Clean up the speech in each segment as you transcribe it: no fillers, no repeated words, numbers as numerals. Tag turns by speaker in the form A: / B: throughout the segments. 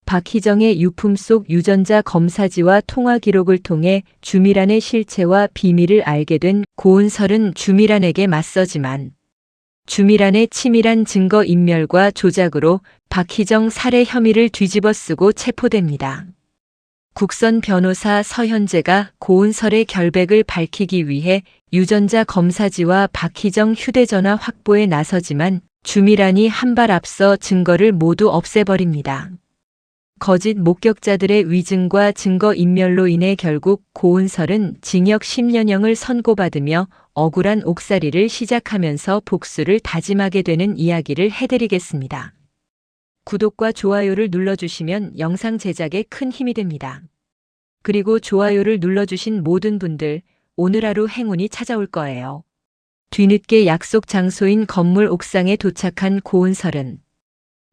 A: 박희정의 유품 속 유전자 검사지와 통화 기록을 통해 주미란의 실체와 비밀을 알게 된 고은설은 주미란에게 맞서지만 주미란의 치밀한 증거 인멸과 조작으로 박희정 살해 혐의를 뒤집어쓰고 체포됩니다. 국선 변호사 서현재가 고은설의 결백을 밝히기 위해 유전자 검사지와 박희정 휴대전화 확보에 나서지만 주미란이 한 발 앞서 증거를 모두 없애버립니다. 거짓 목격자들의 위증과 증거 인멸로 인해 결국 고은설은 징역 10년형을 선고받으며 억울한 옥살이를 시작하면서 복수를 다짐하게 되는 이야기를 해드리겠습니다. 구독과 좋아요를 눌러주시면 영상 제작에 큰 힘이 됩니다. 그리고 좋아요를 눌러주신 모든 분들, 오늘 하루 행운이 찾아올 거예요. 뒤늦게 약속 장소인 건물 옥상에 도착한 고은설은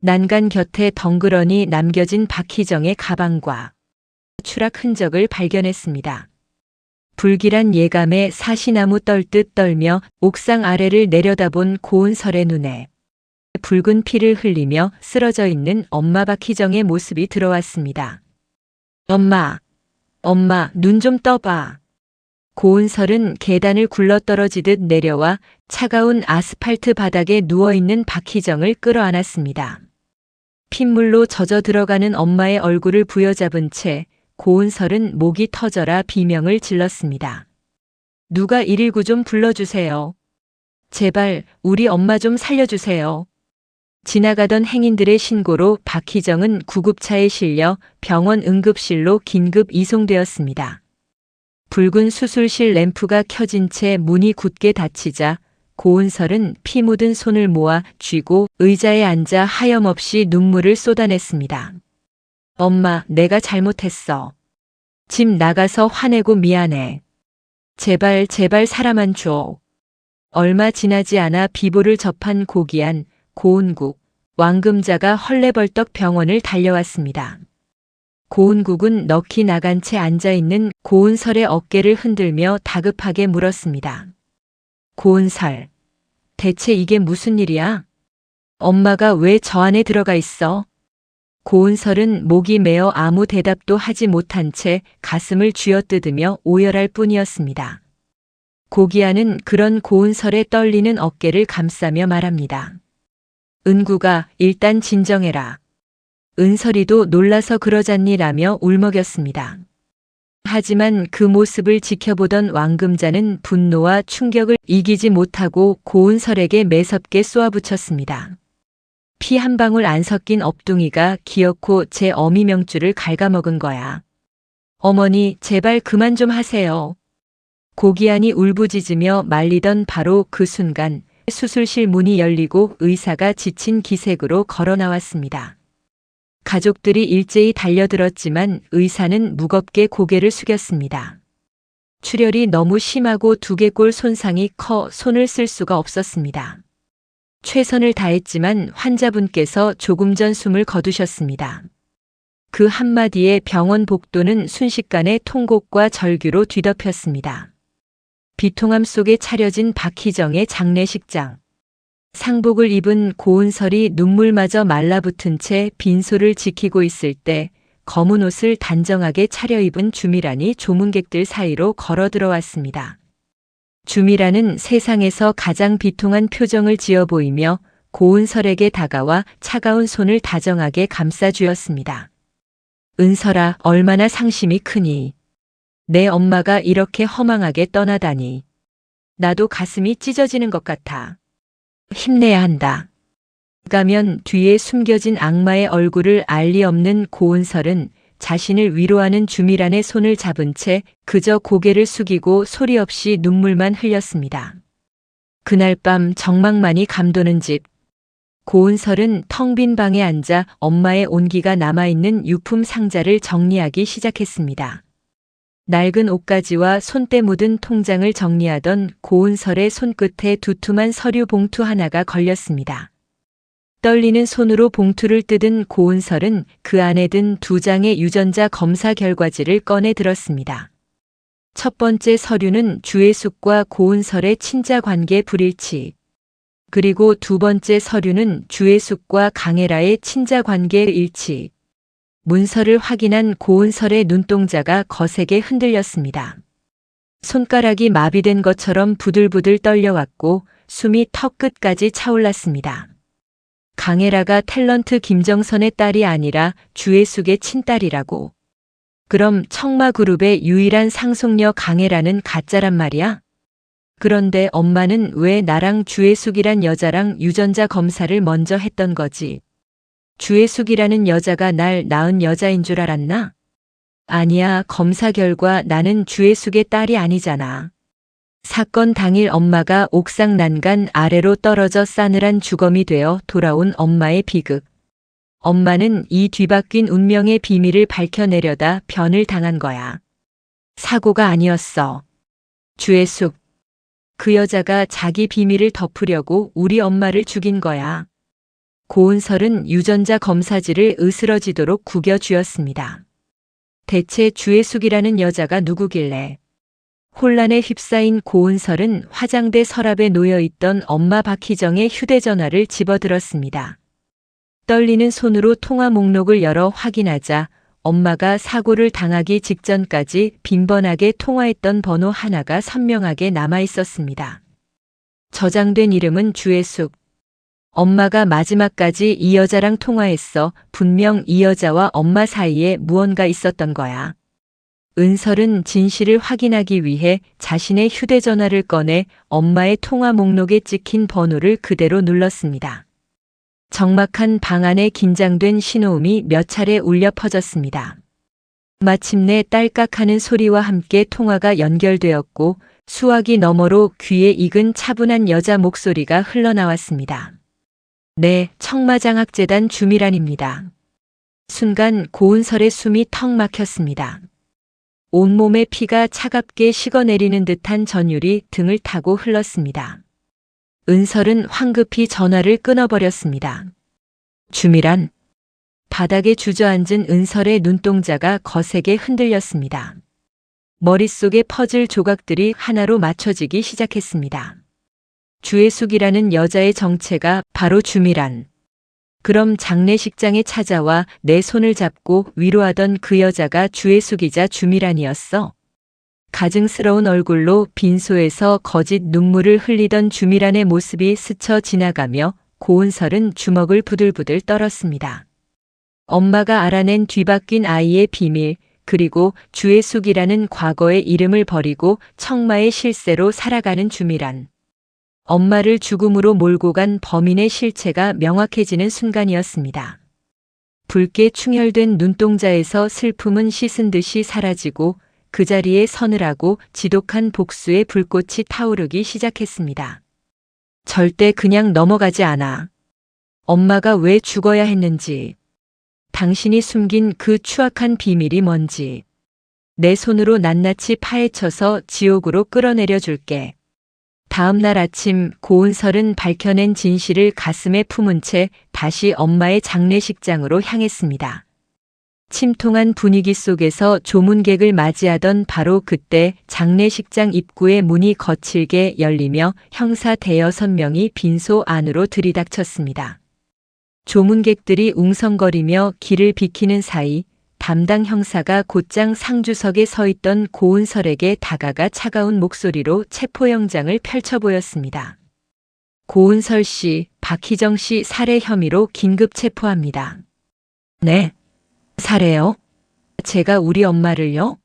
A: 난간 곁에 덩그러니 남겨진 박희정의 가방과 추락 흔적을 발견했습니다. 불길한 예감에 사시나무 떨듯 떨며 옥상 아래를 내려다본 고은설의 눈에 붉은 피를 흘리며 쓰러져 있는 엄마 박희정의 모습이 들어왔습니다. 엄마, 눈 좀 떠봐. 고은설은 계단을 굴러떨어지듯 내려와 차가운 아스팔트 바닥에 누워있는 박희정을 끌어안았습니다. 핏물로 젖어 들어가는 엄마의 얼굴을 부여잡은 채 고은설은 목이 터져라 비명을 질렀습니다. 누가 119 좀 불러주세요. 제발 우리 엄마 좀 살려주세요. 지나가던 행인들의 신고로 박희정은 구급차에 실려 병원 응급실로 긴급 이송되었습니다. 붉은 수술실 램프가 켜진 채 문이 굳게 닫히자 고은설은 피 묻은 손을 모아 쥐고 의자에 앉아 하염없이 눈물을 쏟아냈습니다. 엄마, 내가 잘못했어. 집 나가서 화내고 미안해. 제발 사람만 줘. 얼마 지나지 않아 비보를 접한 고귀한 고은국, 왕금자가 헐레벌떡 병원을 달려왔습니다. 고은국은 넋이 나간 채 앉아있는 고은설의 어깨를 흔들며 다급하게 물었습니다. 고은설, 대체 이게 무슨 일이야? 엄마가 왜 저 안에 들어가 있어? 고은설은 목이 메어 아무 대답도 하지 못한 채 가슴을 쥐어뜯으며 오열할 뿐이었습니다. 고기아는 그런 고은설의 떨리는 어깨를 감싸며 말합니다. 은구가 일단 진정해라. 은설이도 놀라서 그러잖니라며 울먹였습니다. 하지만 그 모습을 지켜보던 왕금자는 분노와 충격을 이기지 못하고 고은설에게 매섭게 쏘아붙였습니다. 피 한 방울 안 섞인 업둥이가 기어코 제 어미 명줄을 갉아먹은 거야. 어머니, 제발 그만 좀 하세요. 고기안이 울부짖으며 말리던 바로 그 순간 수술실 문이 열리고 의사가 지친 기색으로 걸어 나왔습니다. 가족들이 일제히 달려들었지만 의사는 무겁게 고개를 숙였습니다. 출혈이 너무 심하고 두개골 손상이 커 손을 쓸 수가 없었습니다. 최선을 다했지만 환자분께서 조금 전 숨을 거두셨습니다. 그 한마디에 병원 복도는 순식간에 통곡과 절규로 뒤덮였습니다. 비통함 속에 차려진 박희정의 장례식장. 상복을 입은 고은설이 눈물마저 말라붙은 채 빈소를 지키고 있을 때 검은 옷을 단정하게 차려입은 주미란이 조문객들 사이로 걸어 들어왔습니다. 주미란은 세상에서 가장 비통한 표정을 지어 보이며 고은설에게 다가와 차가운 손을 다정하게 감싸주었습니다. 은설아, 얼마나 상심이 크니. 내 엄마가 이렇게 허망하게 떠나다니. 나도 가슴이 찢어지는 것 같아. 힘내야 한다. 가면 뒤에 숨겨진 악마의 얼굴을 알 리 없는 고은설은 자신을 위로하는 주미란의 손을 잡은 채 그저 고개를 숙이고 소리 없이 눈물만 흘렸습니다. 그날 밤 정막만이 감도는 집. 고은설은 텅 빈 방에 앉아 엄마의 온기가 남아있는 유품 상자를 정리하기 시작했습니다. 낡은 옷가지와 손때 묻은 통장을 정리하던 고은설의 손끝에 두툼한 서류 봉투 하나가 걸렸습니다. 떨리는 손으로 봉투를 뜯은 고은설은 그 안에 든 2장의 유전자 검사 결과지를 꺼내 들었습니다. 첫 번째 서류는 주혜숙과 고은설의 친자 관계 불일치, 그리고 두 번째 서류는 주혜숙과 강혜라의 친자 관계 일치, 문서를 확인한 고은설의 눈동자가 거세게 흔들렸습니다. 손가락이 마비된 것처럼 부들부들 떨려왔고 숨이 턱 끝까지 차올랐습니다. 강혜라가 탤런트 김정선의 딸이 아니라 주혜숙의 친딸이라고. 그럼 청마그룹의 유일한 상속녀 강혜라는 가짜란 말이야? 그런데 엄마는 왜 나랑 주혜숙이란 여자랑 유전자 검사를 먼저 했던 거지? 주혜숙이라는 여자가 날 낳은 여자인 줄 알았나? 아니야, 검사 결과 나는 주혜숙의 딸이 아니잖아. 사건 당일 엄마가 옥상 난간 아래로 떨어져 싸늘한 주검이 되어 돌아온 엄마의 비극. 엄마는 이 뒤바뀐 운명의 비밀을 밝혀내려다 변을 당한 거야. 사고가 아니었어. 주혜숙. 그 여자가 자기 비밀을 덮으려고 우리 엄마를 죽인 거야. 고은설은 유전자 검사지를 으스러지도록 구겨쥐었습니다. 대체 주혜숙이라는 여자가 누구길래? 혼란에 휩싸인 고은설은 화장대 서랍에 놓여있던 엄마 박희정의 휴대전화를 집어들었습니다. 떨리는 손으로 통화 목록을 열어 확인하자 엄마가 사고를 당하기 직전까지 빈번하게 통화했던 번호 하나가 선명하게 남아있었습니다. 저장된 이름은 주혜숙. 엄마가 마지막까지 이 여자랑 통화했어. 분명 이 여자와 엄마 사이에 무언가 있었던 거야. 은설은 진실을 확인하기 위해 자신의 휴대전화를 꺼내 엄마의 통화 목록에 찍힌 번호를 그대로 눌렀습니다. 적막한 방 안에 긴장된 신호음이 몇 차례 울려 퍼졌습니다. 마침내 딸깍하는 소리와 함께 통화가 연결되었고 수화기 너머로 귀에 익은 차분한 여자 목소리가 흘러나왔습니다. 네, 청마장학재단 주미란입니다. 순간 고은설의 숨이 턱 막혔습니다. 온몸의 피가 차갑게 식어내리는 듯한 전율이 등을 타고 흘렀습니다. 은설은 황급히 전화를 끊어버렸습니다. 주미란. 바닥에 주저앉은 은설의 눈동자가 거세게 흔들렸습니다. 머릿속의 퍼즐 조각들이 하나로 맞춰지기 시작했습니다. 주혜숙이라는 여자의 정체가 바로 주미란. 그럼 장례식장에 찾아와 내 손을 잡고 위로하던 그 여자가 주혜숙이자 주미란이었어. 가증스러운 얼굴로 빈소에서 거짓 눈물을 흘리던 주미란의 모습이 스쳐 지나가며 고은설은 주먹을 부들부들 떨었습니다. 엄마가 알아낸 뒤바뀐 아이의 비밀, 그리고 주혜숙이라는 과거의 이름을 버리고 청마의 실세로 살아가는 주미란. 엄마를 죽음으로 몰고 간 범인의 실체가 명확해지는 순간이었습니다. 붉게 충혈된 눈동자에서 슬픔은 씻은 듯이 사라지고 그 자리에 서늘하고 지독한 복수의 불꽃이 타오르기 시작했습니다. 절대 그냥 넘어가지 않아. 엄마가 왜 죽어야 했는지, 당신이 숨긴 그 추악한 비밀이 뭔지, 내 손으로 낱낱이 파헤쳐서 지옥으로 끌어내려 줄게. 다음 날 아침 고은설은 밝혀낸 진실을 가슴에 품은 채 다시 엄마의 장례식장으로 향했습니다. 침통한 분위기 속에서 조문객을 맞이하던 바로 그때 장례식장 입구의 문이 거칠게 열리며 형사 대여섯 명이 빈소 안으로 들이닥쳤습니다. 조문객들이 웅성거리며 길을 비키는 사이 담당 형사가 곧장 상주석에 서 있던 고은설에게 다가가 차가운 목소리로 체포영장을 펼쳐 보였습니다. 고은설 씨, 박희정 씨 살해 혐의로 긴급 체포합니다. 네. 살해요? 제가 우리 엄마를요?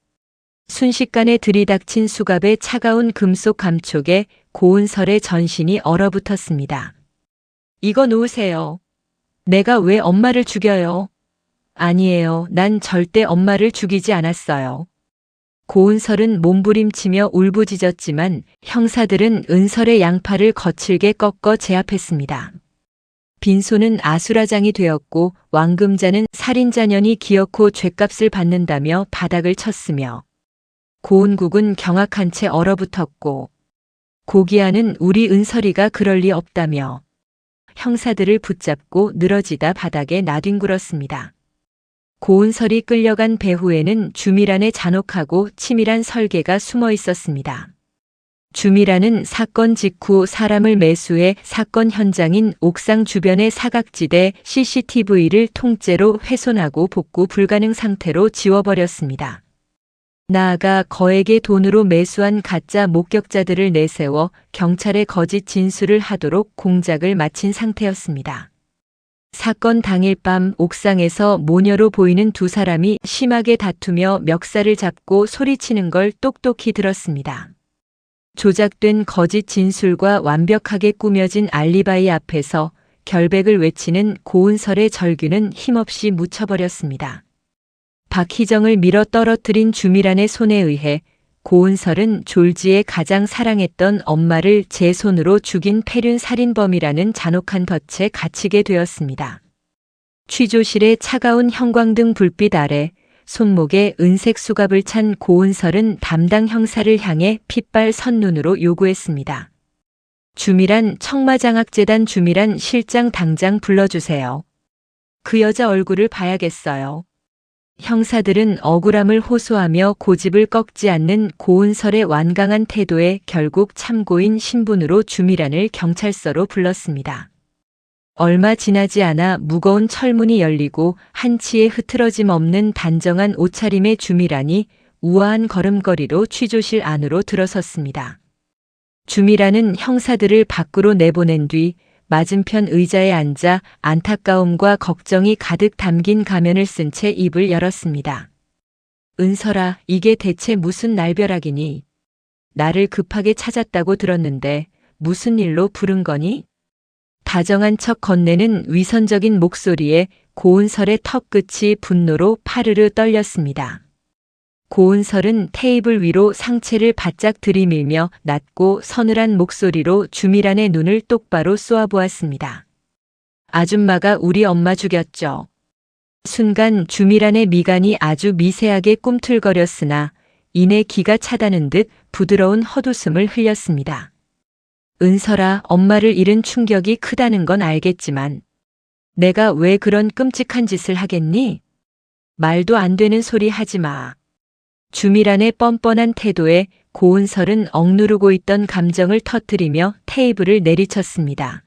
A: 순식간에 들이닥친 수갑의 차가운 금속 감촉에 고은설의 전신이 얼어붙었습니다. 이거 놓으세요. 내가 왜 엄마를 죽여요? 아니에요. 난 절대 엄마를 죽이지 않았어요. 고은설은 몸부림치며 울부짖었지만 형사들은 은설의 양팔을 거칠게 꺾어 제압했습니다. 빈소는 아수라장이 되었고 왕금자는 살인자년이 기어코 죗값을 받는다며 바닥을 쳤으며 고은국은 경악한 채 얼어붙었고 고기아는 우리 은설이가 그럴 리 없다며 형사들을 붙잡고 늘어지다 바닥에 나뒹굴었습니다. 고은설이 끌려간 배후에는 주미란의 잔혹하고 치밀한 설계가 숨어 있었습니다. 주미라는 사건 직후 사람을 매수해 사건 현장인 옥상 주변의 사각지대 CCTV를 통째로 훼손하고 복구 불가능 상태로 지워버렸습니다. 나아가 거액의 돈으로 매수한 가짜 목격자들을 내세워 경찰에 거짓 진술을 하도록 공작을 마친 상태였습니다. 사건 당일 밤 옥상에서 모녀로 보이는 두 사람이 심하게 다투며 멱살을 잡고 소리치는 걸 똑똑히 들었습니다. 조작된 거짓 진술과 완벽하게 꾸며진 알리바이 앞에서 결백을 외치는 고은설의 절규는 힘없이 묻혀버렸습니다. 박희정을 밀어 떨어뜨린 주미란의 손에 의해 고은설은 졸지에 가장 사랑했던 엄마를 제 손으로 죽인 폐륜 살인범이라는 잔혹한 덫에 갇히게 되었습니다. 취조실의 차가운 형광등 불빛 아래 손목에 은색 수갑을 찬 고은설은 담당 형사를 향해 핏발 선눈으로 요구했습니다. 주미란 청마장학재단 주미란 실장 당장 불러주세요. 그 여자 얼굴을 봐야겠어요. 형사들은 억울함을 호소하며 고집을 꺾지 않는 고은설의 완강한 태도에 결국 참고인 신분으로 주미란을 경찰서로 불렀습니다. 얼마 지나지 않아 무거운 철문이 열리고 한치의 흐트러짐 없는 단정한 옷차림의 주미란이 우아한 걸음걸이로 취조실 안으로 들어섰습니다. 주미란은 형사들을 밖으로 내보낸 뒤 맞은편 의자에 앉아 안타까움과 걱정이 가득 담긴 가면을 쓴 채 입을 열었습니다. 은설아, 이게 대체 무슨 날벼락이니? 나를 급하게 찾았다고 들었는데 무슨 일로 부른 거니? 다정한 척 건네는 위선적인 목소리에 고은설의 턱끝이 분노로 파르르 떨렸습니다. 고은설은 테이블 위로 상체를 바짝 들이밀며 낮고 서늘한 목소리로 주미란의 눈을 똑바로 쏘아보았습니다. 아줌마가 우리 엄마 죽였죠. 순간 주미란의 미간이 아주 미세하게 꿈틀거렸으나 이내 기가 차다는 듯 부드러운 헛웃음을 흘렸습니다. 은설아, 엄마를 잃은 충격이 크다는 건 알겠지만 내가 왜 그런 끔찍한 짓을 하겠니? 말도 안 되는 소리 하지 마. 주미란의 뻔뻔한 태도에 고은설은 억누르고 있던 감정을 터뜨리며 테이블을 내리쳤습니다.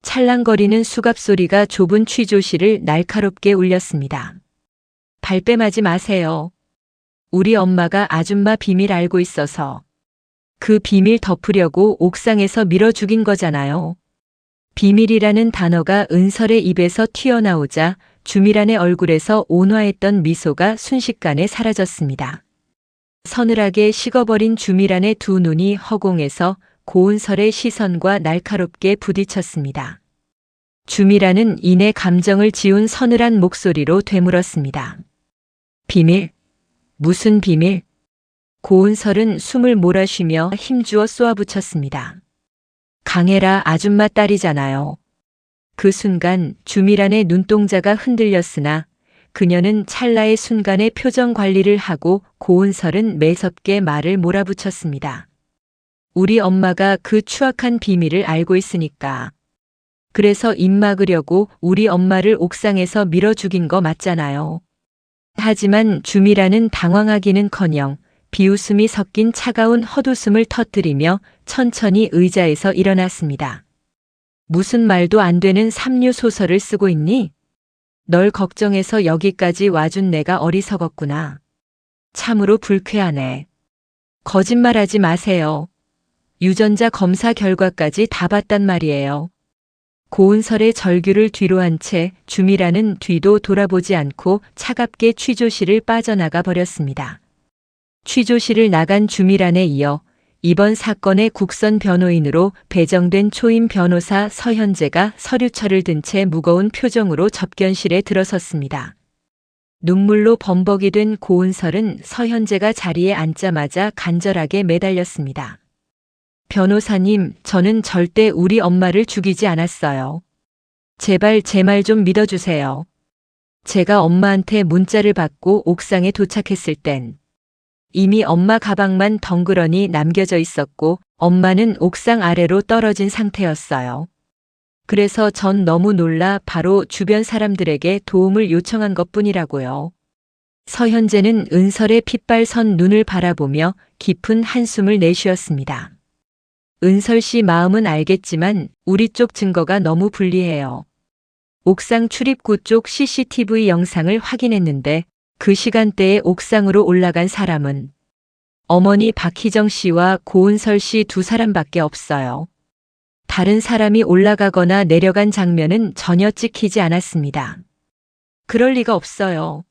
A: 찰랑거리는 수갑 소리가 좁은 취조실을 날카롭게 울렸습니다. 발뺌하지 마세요. 우리 엄마가 아줌마 비밀 알고 있어서 그 비밀 덮으려고 옥상에서 밀어 죽인 거잖아요. 비밀이라는 단어가 은설의 입에서 튀어나오자 주미란의 얼굴에서 온화했던 미소가 순식간에 사라졌습니다. 서늘하게 식어버린 주미란의 두 눈이 허공에서 고은설의 시선과 날카롭게 부딪혔습니다. 주미란은 이내 감정을 지운 서늘한 목소리로 되물었습니다. 비밀? 무슨 비밀? 고은설은 숨을 몰아쉬며 힘주어 쏘아붙였습니다. 강혜라 아줌마 딸이잖아요. 그 순간 주미란의 눈동자가 흔들렸으나 그녀는 찰나의 순간에 표정 관리를 하고 고은설은 매섭게 말을 몰아붙였습니다. 우리 엄마가 그 추악한 비밀을 알고 있으니까. 그래서 입 막으려고 우리 엄마를 옥상에서 밀어 죽인 거 맞잖아요. 하지만 주미란은 당황하기는커녕 비웃음이 섞인 차가운 헛웃음을 터뜨리며 천천히 의자에서 일어났습니다. 무슨 말도 안 되는 삼류 소설을 쓰고 있니? 널 걱정해서 여기까지 와준 내가 어리석었구나. 참으로 불쾌하네. 거짓말하지 마세요. 유전자 검사 결과까지 다 봤단 말이에요. 고은설의 절규를 뒤로 한 채 주미란은 뒤도 돌아보지 않고 차갑게 취조실을 빠져나가 버렸습니다. 취조실을 나간 주미란에 이어 이번 사건의 국선 변호인으로 배정된 초임 변호사 서현재가 서류철을 든 채 무거운 표정으로 접견실에 들어섰습니다. 눈물로 범벅이 된 고은설은 서현재가 자리에 앉자마자 간절하게 매달렸습니다. 변호사님, 저는 절대 우리 엄마를 죽이지 않았어요. 제발 제 말 좀 믿어주세요. 제가 엄마한테 문자를 받고 옥상에 도착했을 땐 이미 엄마 가방만 덩그러니 남겨져 있었고 엄마는 옥상 아래로 떨어진 상태였어요. 그래서 전 너무 놀라 바로 주변 사람들에게 도움을 요청한 것뿐이라고요. 서현재는 은설의 핏발 선 눈을 바라보며 깊은 한숨을 내쉬었습니다. 은설 씨 마음은 알겠지만 우리 쪽 증거가 너무 불리해요. 옥상 출입구 쪽 CCTV 영상을 확인했는데 그 시간대에 옥상으로 올라간 사람은 어머니 박희정 씨와 고은설 씨 두 사람밖에 없어요. 다른 사람이 올라가거나 내려간 장면은 전혀 찍히지 않았습니다. 그럴 리가 없어요.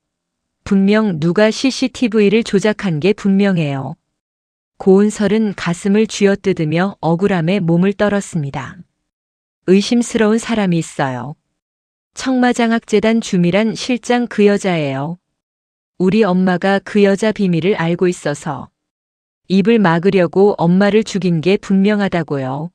A: 분명 누가 CCTV를 조작한 게 분명해요. 고은설은 가슴을 쥐어뜯으며 억울함에 몸을 떨었습니다. 의심스러운 사람이 있어요. 청마장학재단 주미란 실장 그 여자예요. 우리 엄마가 그 여자 비밀을 알고 있어서 입을 막으려고 엄마를 죽인 게 분명하다고요.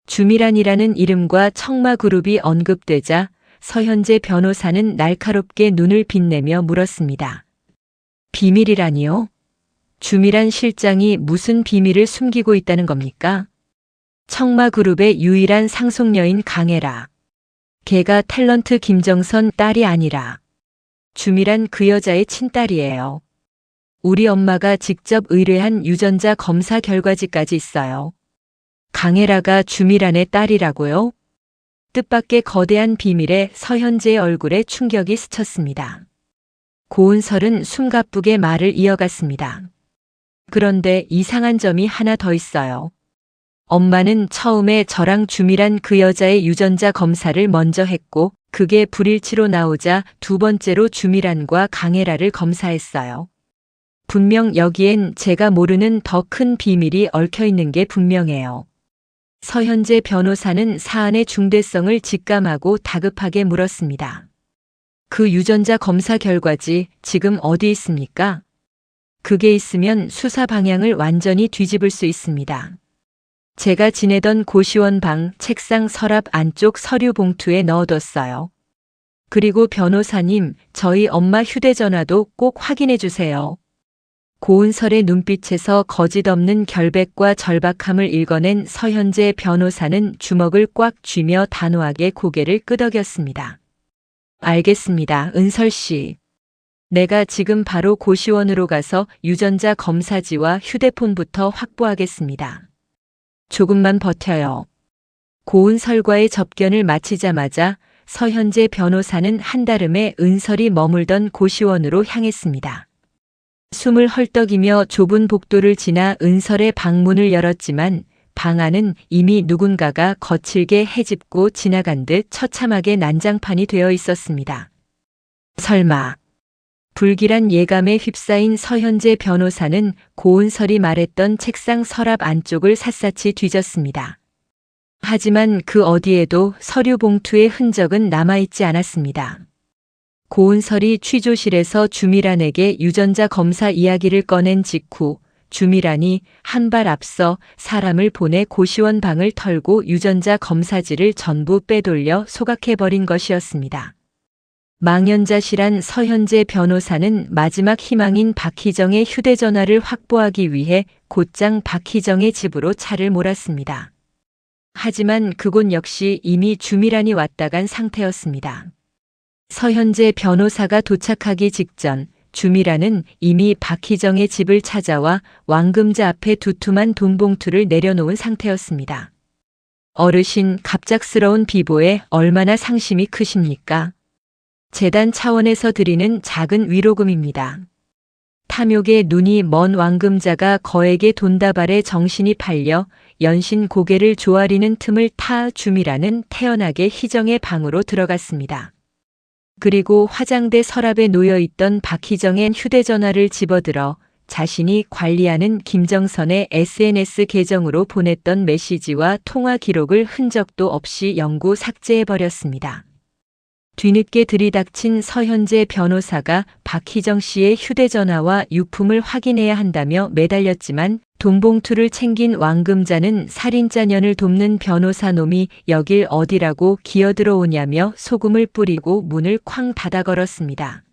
A: 주미란이라는 이름과 청마그룹이 언급되자 서현재 변호사는 날카롭게 눈을 빛내며 물었습니다. 비밀이라니요? 주미란 실장이 무슨 비밀을 숨기고 있다는 겁니까? 청마그룹의 유일한 상속녀인 강혜라. 걔가 탤런트 김정선 딸이 아니라 주미란 그 여자의 친딸이에요. 우리 엄마가 직접 의뢰한 유전자 검사 결과지까지 있어요. 강혜라가 주미란의 딸이라고요? 뜻밖의 거대한 비밀에 서현재의 얼굴에 충격이 스쳤습니다. 고은설은 숨가쁘게 말을 이어갔습니다. 그런데 이상한 점이 하나 더 있어요. 엄마는 처음에 저랑 주미란 그 여자의 유전자 검사를 먼저 했고 그게 불일치로 나오자 두 번째로 주미란과 강혜라를 검사했어요. 분명 여기엔 제가 모르는 더 큰 비밀이 얽혀 있는 게 분명해요. 서현재 변호사는 사안의 중대성을 직감하고 다급하게 물었습니다. 그 유전자 검사 결과지 지금 어디 있습니까? 그게 있으면 수사 방향을 완전히 뒤집을 수 있습니다. 제가 지내던 고시원 방 책상 서랍 안쪽 서류 봉투에 넣어뒀어요. 그리고 변호사님, 저희 엄마 휴대전화도 꼭 확인해 주세요. 고은설의 눈빛에서 거짓없는 결백과 절박함을 읽어낸 서현재 변호사는 주먹을 꽉 쥐며 단호하게 고개를 끄덕였습니다. 알겠습니다, 은설 씨. 내가 지금 바로 고시원으로 가서 유전자 검사지와 휴대폰부터 확보하겠습니다. 조금만 버텨요. 고은설과의 접견을 마치자마자 서현재 변호사는 한달음에 은설이 머물던 고시원으로 향했습니다. 숨을 헐떡이며 좁은 복도를 지나 은설의 방문을 열었지만 방 안은 이미 누군가가 거칠게 헤집고 지나간 듯 처참하게 난장판이 되어 있었습니다. 설마. 불길한 예감에 휩싸인 서현재 변호사는 고은설이 말했던 책상 서랍 안쪽을 샅샅이 뒤졌습니다. 하지만 그 어디에도 서류 봉투의 흔적은 남아있지 않았습니다. 고은설이 취조실에서 주미란에게 유전자 검사 이야기를 꺼낸 직후 주미란이 한 발 앞서 사람을 보내 고시원 방을 털고 유전자 검사지를 전부 빼돌려 소각해버린 것이었습니다. 망연자실한 서현재 변호사는 마지막 희망인 박희정의 휴대전화를 확보하기 위해 곧장 박희정의 집으로 차를 몰았습니다. 하지만 그곳 역시 이미 주미란이 왔다 간 상태였습니다. 서현재 변호사가 도착하기 직전 주미란은 이미 박희정의 집을 찾아와 왕금자 앞에 두툼한 돈봉투를 내려놓은 상태였습니다. 어르신, 갑작스러운 비보에 얼마나 상심이 크십니까? 재단 차원에서 드리는 작은 위로금입니다. 탐욕에 눈이 먼 왕금자가 거액의 돈다발에 정신이 팔려 연신 고개를 조아리는 틈을 타 주미란은 태연하게 희정의 방으로 들어갔습니다. 그리고 화장대 서랍에 놓여있던 박희정의 휴대전화를 집어들어 자신이 관리하는 김정선의 SNS 계정으로 보냈던 메시지와 통화 기록을 흔적도 없이 영구 삭제해버렸습니다. 뒤늦게 들이닥친 서현재 변호사가 박희정 씨의 휴대전화와 유품을 확인해야 한다며 매달렸지만 돈봉투를 챙긴 왕금자는 살인자년을 돕는 변호사 놈이 여길 어디라고 기어들어오냐며 소금을 뿌리고 문을 쾅 닫아 걸었습니다.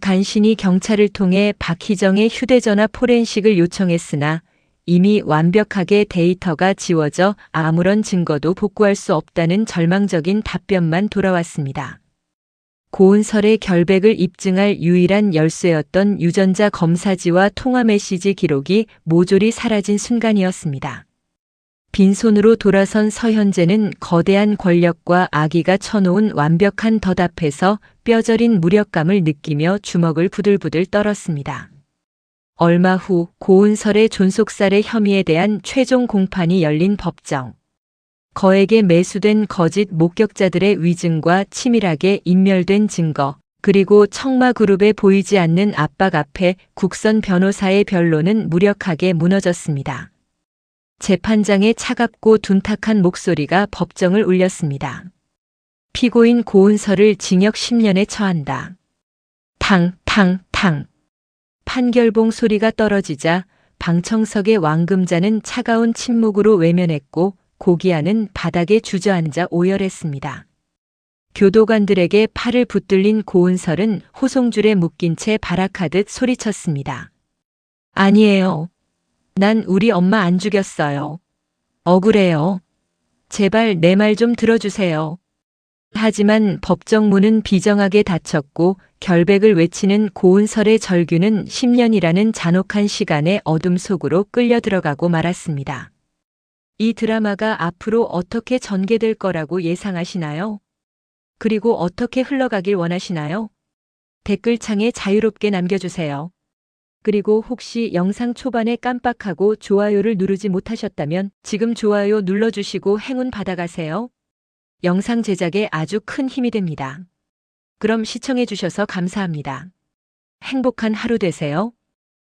A: 간신히 경찰을 통해 박희정의 휴대전화 포렌식을 요청했으나 이미 완벽하게 데이터가 지워져 아무런 증거도 복구할 수 없다는 절망적인 답변만 돌아왔습니다. 고은설의 결백을 입증할 유일한 열쇠였던 유전자 검사지와 통화 메시지 기록이 모조리 사라진 순간이었습니다. 빈손으로 돌아선 서현재는 거대한 권력과 악의가 쳐놓은 완벽한 덫 앞에서 뼈저린 무력감을 느끼며 주먹을 부들부들 떨었습니다. 얼마 후 고은설의 존속살해 혐의에 대한 최종 공판이 열린 법정. 거액에 매수된 거짓 목격자들의 위증과 치밀하게 인멸된 증거, 그리고 청마그룹에 보이지 않는 압박 앞에 국선 변호사의 변론은 무력하게 무너졌습니다. 재판장의 차갑고 둔탁한 목소리가 법정을 울렸습니다. 피고인 고은설을 징역 10년에 처한다. 탕, 탕, 탕. 판결봉 소리가 떨어지자 방청석의 왕금자는 차가운 침묵으로 외면했고 고기아는 바닥에 주저앉아 오열했습니다. 교도관들에게 팔을 붙들린 고은설은 호송줄에 묶인 채 발악하듯 소리쳤습니다. 아니에요. 난 우리 엄마 안 죽였어요. 억울해요. 제발 내 말 좀 들어주세요. 하지만 법정 문은 비정하게 닫혔고 결백을 외치는 고은설의 절규는 10년이라는 잔혹한 시간의 어둠 속으로 끌려 들어가고 말았습니다. 이 드라마가 앞으로 어떻게 전개될 거라고 예상하시나요? 그리고 어떻게 흘러가길 원하시나요? 댓글창에 자유롭게 남겨주세요. 그리고 혹시 영상 초반에 깜빡하고 좋아요를 누르지 못하셨다면 지금 좋아요 눌러주시고 행운 받아가세요. 영상 제작에 아주 큰 힘이 됩니다. 그럼 시청해주셔서 감사합니다. 행복한 하루 되세요.